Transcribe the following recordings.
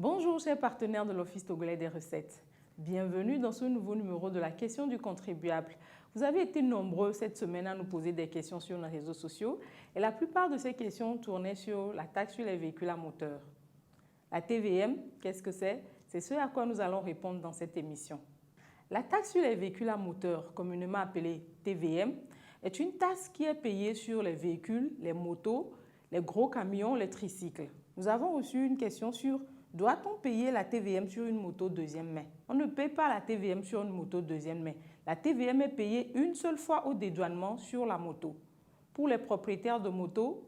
Bonjour chers partenaires de l'Office togolais des recettes. Bienvenue dans ce nouveau numéro de la question du contribuable. Vous avez été nombreux cette semaine à nous poser des questions sur nos réseaux sociaux et la plupart de ces questions tournaient sur la taxe sur les véhicules à moteur. La TVM, qu'est-ce que c'est? C'est ce à quoi nous allons répondre dans cette émission. La taxe sur les véhicules à moteur, communément appelée TVM, est une taxe qui est payée sur les véhicules, les motos, les gros camions, les tricycles. Nous avons reçu une question sur doit-on payer la TVM sur une moto deuxième main? On ne paie pas la TVM sur une moto deuxième main. La TVM est payée une seule fois au dédouanement sur la moto. Pour les propriétaires de moto,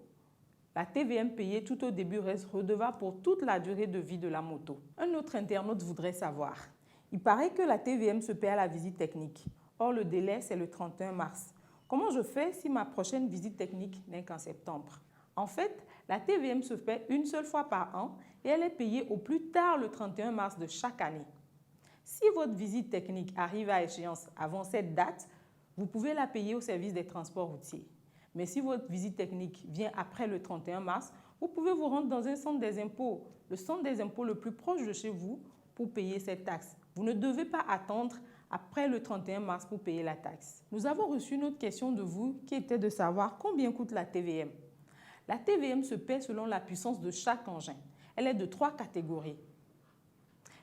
la TVM payée tout au début reste redevable pour toute la durée de vie de la moto. Un autre internaute voudrait savoir. Il paraît que la TVM se paie à la visite technique. Or, le délai, c'est le 31 mars. Comment je fais si ma prochaine visite technique n'est qu'en septembre? En fait, la TVM se paie une seule fois par an et elle est payée au plus tard le 31 mars de chaque année. Si votre visite technique arrive à échéance avant cette date, vous pouvez la payer au service des transports routiers. Mais si votre visite technique vient après le 31 mars, vous pouvez vous rendre dans un centre des impôts, le centre des impôts le plus proche de chez vous, pour payer cette taxe. Vous ne devez pas attendre après le 31 mars pour payer la taxe. Nous avons reçu une autre question de vous qui était de savoir combien coûte la TVM. La TVM se paie selon la puissance de chaque engin. Elle est de 3 catégories.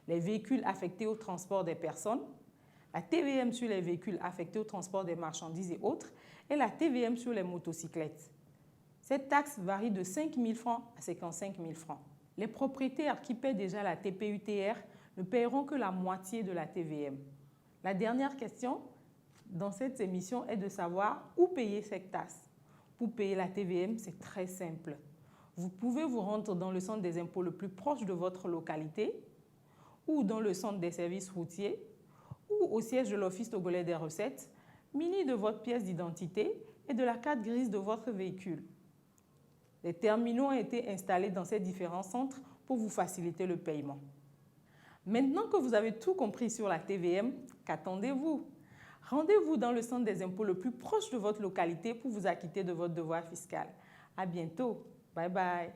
Les véhicules affectés au transport des personnes, la TVM sur les véhicules affectés au transport des marchandises et autres, et la TVM sur les motocyclettes. Cette taxe varie de 5 000 francs à 55 000 francs. Les propriétaires qui paient déjà la TPUTR ne paieront que la moitié de la TVM. La dernière question dans cette émission est de savoir où payer cette taxe. Pour payer la TVM, c'est très simple. Vous pouvez vous rendre dans le centre des impôts le plus proche de votre localité ou dans le centre des services routiers ou au siège de l'Office togolais des recettes, muni de votre pièce d'identité et de la carte grise de votre véhicule. Les terminaux ont été installés dans ces différents centres pour vous faciliter le paiement. Maintenant que vous avez tout compris sur la TVM, qu'attendez-vous? Rendez-vous dans le centre des impôts le plus proche de votre localité pour vous acquitter de votre devoir fiscal. À bientôt. Bye bye.